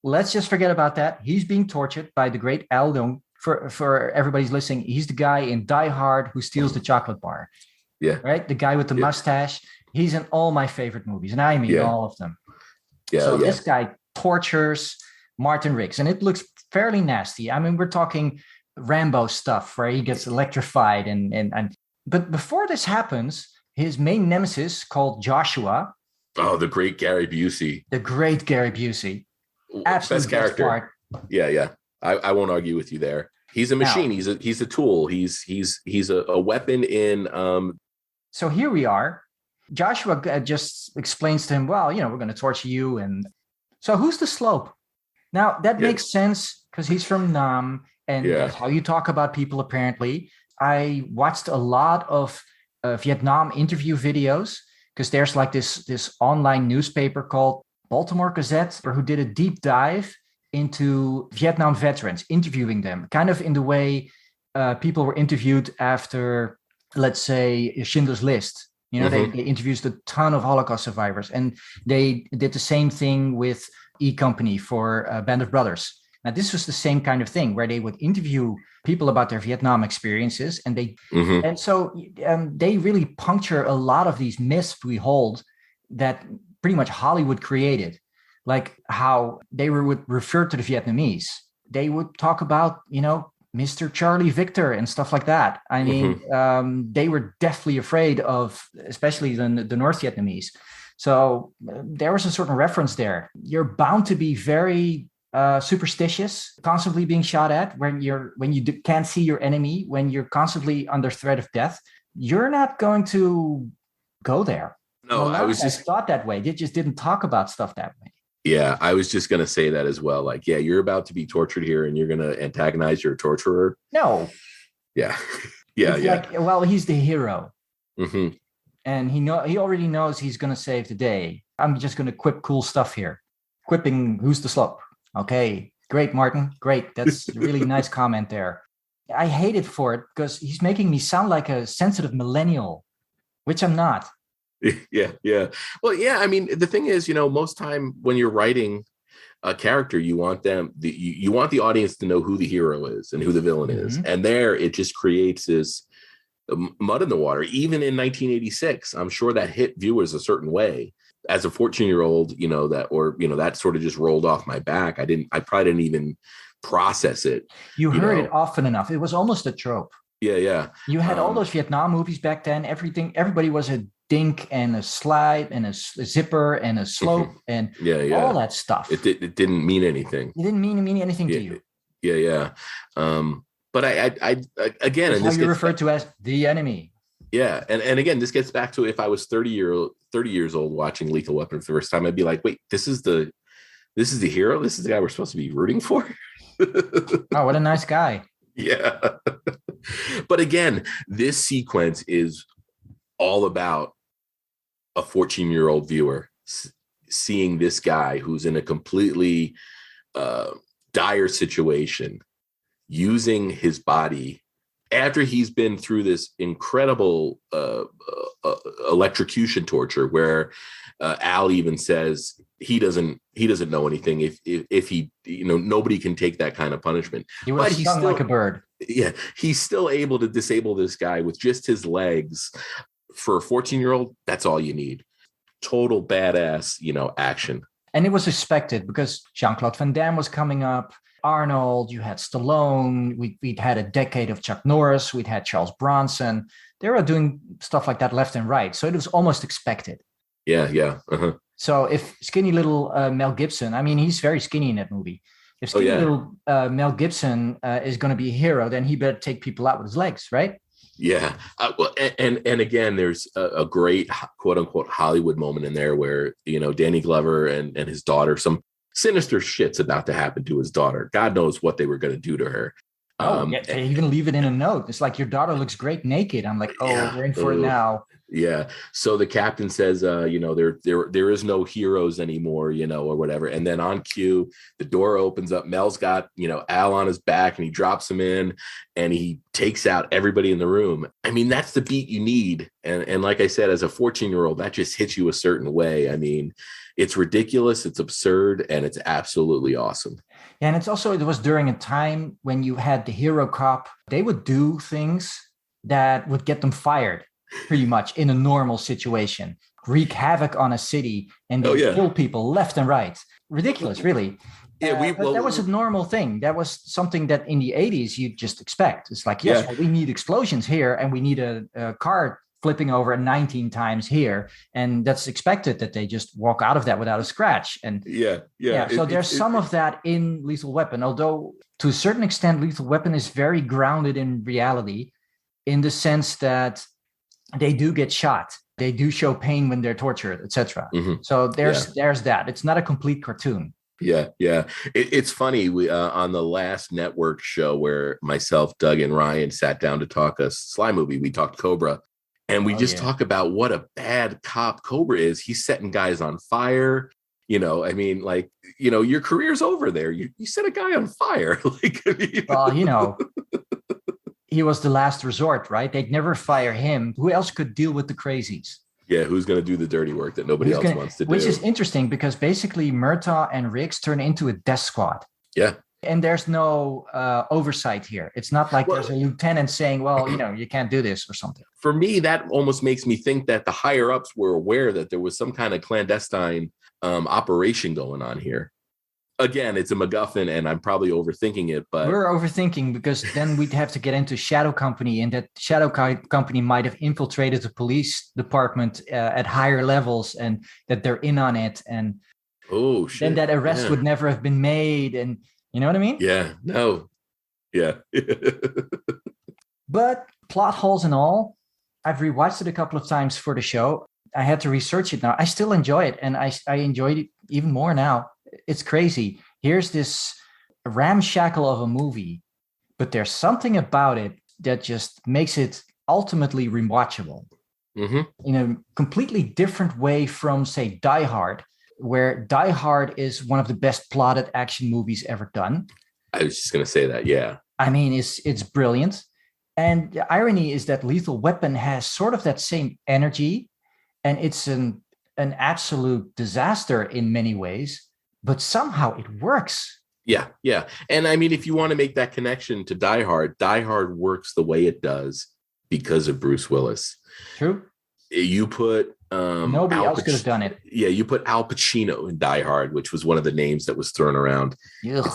Let's just forget about that. He's being tortured by the great Al Young. For everybody's listening, he's the guy in Die Hard who steals the chocolate bar. Yeah. Right? The guy with the mustache. He's in all my favorite movies, and I mean all of them. This guy tortures Martin Riggs, and it looks fairly nasty. I mean, we're talking Rambo stuff where he gets electrified and but before this happens, his main nemesis, called Joshua. Oh, the great Gary Busey. The great Gary Busey. Absolute best character. Part. Yeah. I won't argue with you there. He's a machine. Now, he's a tool. He's a weapon in. So here we are. Joshua just explains to him, well, we're going to torture you. And so who's the Slope? Now that makes sense because he's from Nam, and that's how you talk about people. Apparently, I watched a lot of Vietnam interview videos because there's like this online newspaper called Baltimore Gazette, who did a deep dive into Vietnam veterans, interviewing them, kind of in the way people were interviewed after, let's say, Schindler's List. They interviewed a ton of Holocaust survivors, and they did the same thing with E Company for Band of Brothers. Now, this was the same kind of thing where they would interview people about their Vietnam experiences, and they really puncture a lot of these myths we hold that pretty much Hollywood created, like how they would refer to the Vietnamese. They would talk about, Mr. Charlie Victor and stuff like that. I mean, they were deathly afraid of, especially the North Vietnamese. So there was a certain reference there. You're bound to be very superstitious, constantly being shot at when you can't see your enemy, when you're constantly under threat of death. You're not going to go there. No, I was just thought that way. They just didn't talk about stuff that way. Yeah, I was just going to say that as well. Like, you're about to be tortured here and you're going to antagonize your torturer. No. Yeah. Like, well, he's the hero. Mm-hmm. and he already knows he's going to save the day. I'm just going to quip cool stuff here. Quipping, who's the slope? Okay, great, Martin. Great. That's a really nice comment there. I hate it for it because he's making me sound like a sensitive millennial, which I'm not. Yeah, yeah. Well, yeah. I mean, the thing is, most time when you're writing a character, you want you want the audience to know who the hero is and who the villain is, and there it just creates this mud in the water. Even in 1986, I'm sure that hit viewers a certain way. As a 14-year-old, that sort of just rolled off my back. I probably didn't even process it. You heard it often enough. It was almost a trope. Yeah, yeah. You had all those Vietnam movies back then. Everybody was a dink and a slide and a zipper and a slope and all that stuff. It didn't mean anything. It didn't mean anything to you. Yeah, yeah. But I again, that's and this how you refer to as the enemy. Yeah, and again, this gets back to if I was 30 years old watching Lethal Weapon for the first time, I'd be like, wait, this is the hero. This is the guy we're supposed to be rooting for. Oh, what a nice guy. Yeah. But again, this sequence is all about a 14-year-old viewer seeing this guy who's in a completely dire situation, using his body after he's been through this incredible electrocution torture, where Al even says he doesn't know anything if he, nobody can take that kind of punishment. He was stung like a bird. Yeah, he's still able to disable this guy with just his legs. For a 14-year-old, that's all you need. Total badass, action. And it was expected because Jean-Claude Van Damme was coming up. Arnold, you had Stallone. We'd had a decade of Chuck Norris. We'd had Charles Bronson. They were doing stuff like that left and right. So it was almost expected. Yeah, yeah. Uh-huh. So if skinny little Mel Gibson, I mean, he's very skinny in that movie. If skinny little Mel Gibson is going to be a hero, then he better take people out with his legs, right? Yeah. Well, and again, there's a great quote unquote Hollywood moment in there where, Danny Glover and his daughter, some sinister shit's about to happen to his daughter. God knows what they were going to do to her. They even leave it in a note. It's like, your daughter looks great naked. I'm like, we're in for it now. Yeah. So the captain says, there is no heroes anymore, or whatever. And then on cue, the door opens up. Mel's got, Al on his back, and he drops him in and he takes out everybody in the room. I mean, that's the beat you need. And like I said, as a 14-year-old, that just hits you a certain way. I mean, it's ridiculous, it's absurd, and it's absolutely awesome. Yeah, and it was during a time when you had the hero cop. They would do things that would get them fired pretty much in a normal situation, wreak havoc on a city and kill people left and right. Ridiculous, really. Yeah, that was a normal thing. That was something that in the 80s you'd just expect. It's like, we need explosions here, and we need a car flipping over 19 times here, and that's expected that they just walk out of that without a scratch. And so there's some of that in Lethal Weapon, although to a certain extent Lethal Weapon is very grounded in reality, in the sense that they do get shot, they do show pain when they're tortured, etc. So there's that. It's not a complete cartoon. Yeah. It's funny. We on the last network show where myself, Doug, and Ryan sat down to talk a Sly movie, we talked Cobra. And we talk about what a bad cop Cobra is. He's setting guys on fire. I mean, like, your career's over there. You set a guy on fire. He was the last resort, right? They'd never fire him. Who else could deal with the crazies? Yeah, who's going to do the dirty work that nobody else wants to do? Which is interesting because basically Murtaugh and Riggs turn into a death squad. Yeah. And there's no oversight here. It's not like there's a lieutenant saying, well, you can't do this or something. For me, that almost makes me think that the higher ups were aware that there was some kind of clandestine operation going on here. Again, it's a MacGuffin, and I'm probably overthinking it. But we're overthinking because then we'd have to get into Shadow Company, and that Shadow Company might have infiltrated the police department at higher levels, and that they're in on it. And then that arrest would never have been made. And you know what I mean? Yeah. No. Yeah. But plot holes and all, I've rewatched it a couple of times for the show. I had to research it now. I still enjoy it, and I enjoyed it even more now. It's crazy. Here's this ramshackle of a movie, but there's something about it that just makes it ultimately rewatchable. in a completely different way from, say, Die Hard, where Die Hard is one of the best plotted action movies ever done. I was just going to say that. Yeah. I mean, it's brilliant. And the irony is that Lethal Weapon has sort of that same energy, and it's an absolute disaster in many ways, but somehow it works. Yeah, yeah. And I mean, if you want to make that connection to Die Hard works the way it does because of Bruce Willis. True. You put nobody else could have done it. Yeah, you put Al Pacino in Die Hard, which was one of the names that was thrown around. Ugh.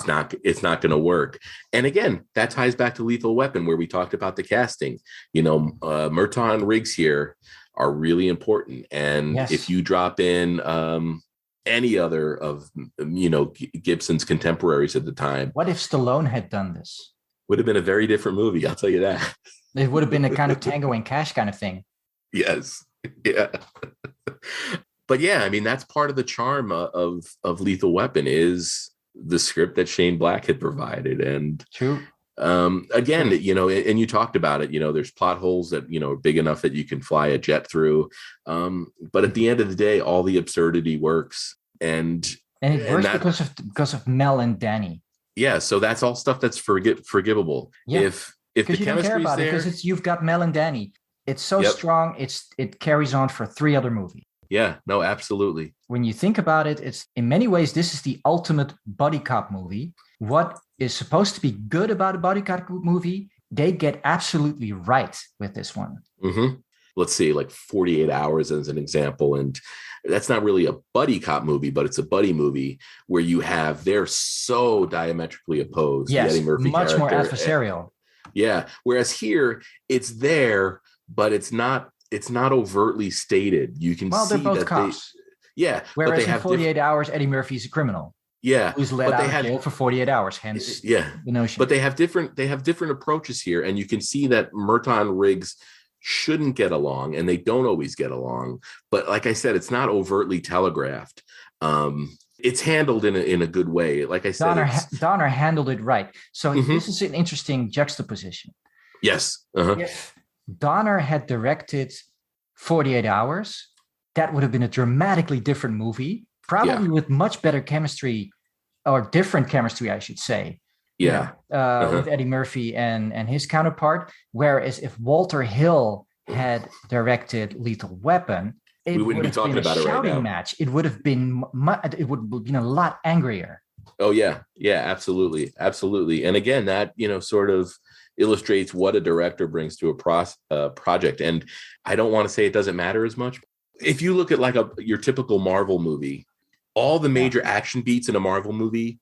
It's not going to work. And again, that ties back to Lethal Weapon, where we talked about the casting. You know, Murtaugh and Riggs here are really important. And if you drop in any other of, you know, Gibson's contemporaries at the time. What if Stallone had done this? Would have been a very different movie, I'll tell you that. It would have been a kind of Tango and Cash kind of thing. Yes. Yeah. But yeah, I mean, that's part of the charm of Lethal Weapon is the script that Shane Black had provided. And true. Again, you know, and you talked about it, you know, there's plot holes that, you know, are big enough that you can fly a jet through. But at the end of the day, all the absurdity works. And it works because of Mel and Danny. Yeah. So that's all stuff that's forgivable. Yeah. If the you don't care about it, because you've got Mel and Danny. It's so strong. It carries on for 3 other movies. Yeah, no, absolutely. When you think about it, it's in many ways, this is the ultimate buddy cop movie. What is supposed to be good about a buddy cop movie, they get absolutely right with this one. Mm-hmm. Let's see, like 48 Hours as an example. And that's not really a buddy cop movie, but it's a buddy movie where they're so diametrically opposed. Yes, the Eddie Murphy much more character. adversarial. Yeah. Whereas here, it's there, but it's not overtly stated. You can see they're both that cops. Whereas but they have 48 hours, Eddie Murphy's a criminal. Yeah. Who's let out of jail for 48 hours, hence the notion. But they have different approaches here. And you can see that Murtaugh and Riggs shouldn't get along, and they don't always get along. But like I said, it's not overtly telegraphed. It's handled in a good way. Like I said, Donner handled it right. So this is an interesting juxtaposition. Yes. Uh-huh. If Donner had directed 48 Hours, that would have been a dramatically different movie, probably with much better chemistry, or different chemistry, I should say. Yeah. With Eddie Murphy and his counterpart. Whereas if Walter Hill had directed Lethal Weapon, we wouldn't be talking about it right now. Match. It would have been a lot angrier. Oh yeah, yeah, absolutely, absolutely. And again, that sort of illustrates what a director brings to a project. And I don't want to say it doesn't matter as much. If you look at like your typical Marvel movie, all the major action beats in a Marvel movie,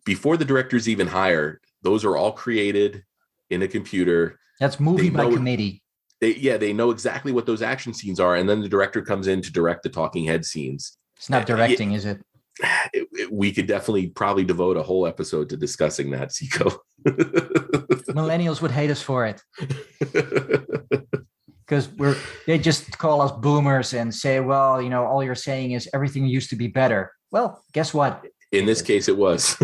before the director's even hired, those are all created in a computer. That's movie by committee. They know exactly what those action scenes are. And then the director comes in to direct the talking head scenes. It's not directing, is it? We could definitely probably devote a whole episode to discussing that, Zico. Millennials would hate us for it. Because they just call us boomers and say, well, all you're saying is everything used to be better. Well, guess what? In this case, it was.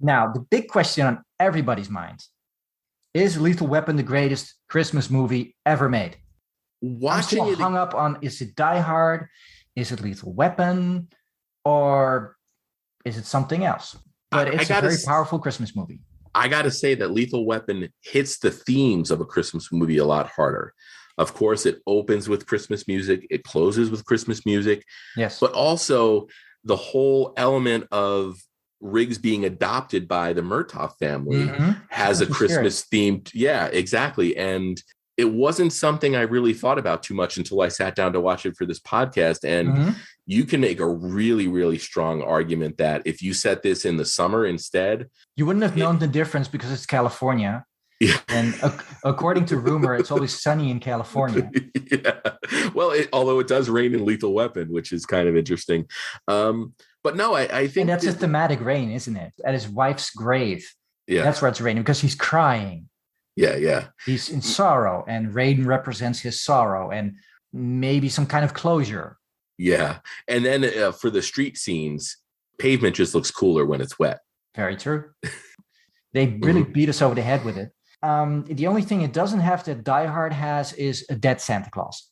Now, the big question on everybody's minds, is Lethal Weapon the greatest Christmas movie ever made? I'm still hung up on, is it Die Hard? Is it Lethal Weapon? Or is it something else? But it's a very powerful Christmas movie. I got to say that Lethal Weapon hits the themes of a Christmas movie a lot harder. Of course, it opens with Christmas music. It closes with Christmas music. Yes. But also the whole element of Riggs being adopted by the Murtaugh family has a Christmas themed. Yeah, exactly. And it wasn't something I really thought about too much until I sat down to watch it for this podcast. And you can make a really, really strong argument that if you set this in the summer instead, you wouldn't have known the difference because it's California. Yeah. And according to rumor, it's always sunny in California. Yeah. Well, although it does rain in Lethal Weapon, which is kind of interesting. But no, I think... And that's a thematic rain, isn't it? At his wife's grave. Yeah. That's where it's raining, because he's crying. Yeah, yeah. He's in sorrow, and rain represents his sorrow and maybe some kind of closure. Yeah. And then for the street scenes, pavement just looks cooler when it's wet. Very true. They really beat us over the head with it. The only thing it doesn't have that Die Hard has is a dead Santa Claus.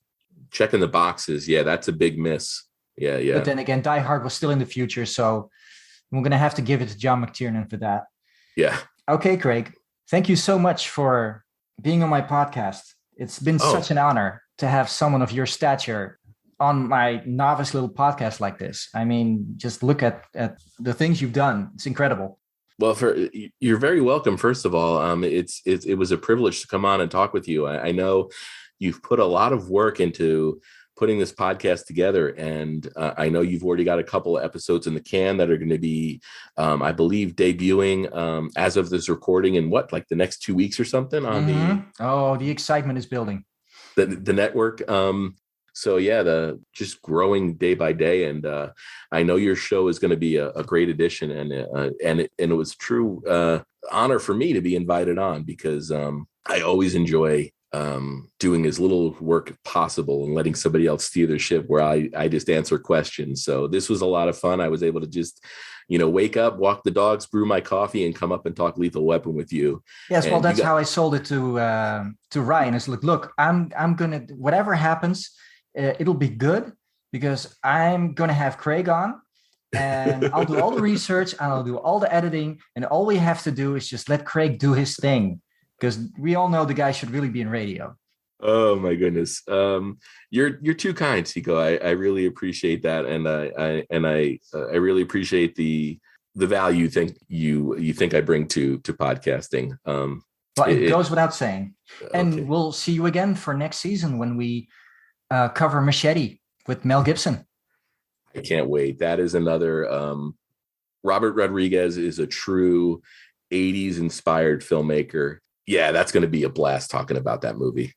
Checking the boxes. Yeah, that's a big miss. Yeah, yeah. But then again, Die Hard was still in the future, so I'm going to have to give it to John McTiernan for that. Yeah. Okay, Craig. Thank you so much for being on my podcast. It's been such an honor to have someone of your stature on my novice little podcast like this. I mean, just look at the things you've done. It's incredible. Well, you're very welcome. First of all, it was a privilege to come on and talk with you. I know you've put a lot of work into putting this podcast together, and I know you've already got a couple of episodes in the can that are going to be, I believe, debuting as of this recording in like the next 2 weeks or something on the excitement is building. The network. So yeah, just growing day by day, and I know your show is going to be a great addition, and it was true honor for me to be invited on, because I always enjoy doing as little work as possible and letting somebody else steer their ship, where I just answer questions. So this was a lot of fun. I was able to just, wake up, walk the dogs, brew my coffee, and come up and talk Lethal Weapon with you. Yes, well, that's how I sold it to Ryan. It's like, look, I'm gonna, whatever happens, it'll be good, because I'm gonna have Craig on, and I'll do all the research and I'll do all the editing, and all we have to do is just let Craig do his thing, because we all know the guy should really be in radio. Oh my goodness. You're too kind, Tico. I really appreciate that. And I really appreciate the value you think I bring to podcasting. Well, it goes without saying. And okay. We'll see you again for next season when we cover Machete with Mel Gibson. I can't wait. That is another, Robert Rodriguez is a true 80s inspired filmmaker. Yeah, that's going to be a blast talking about that movie.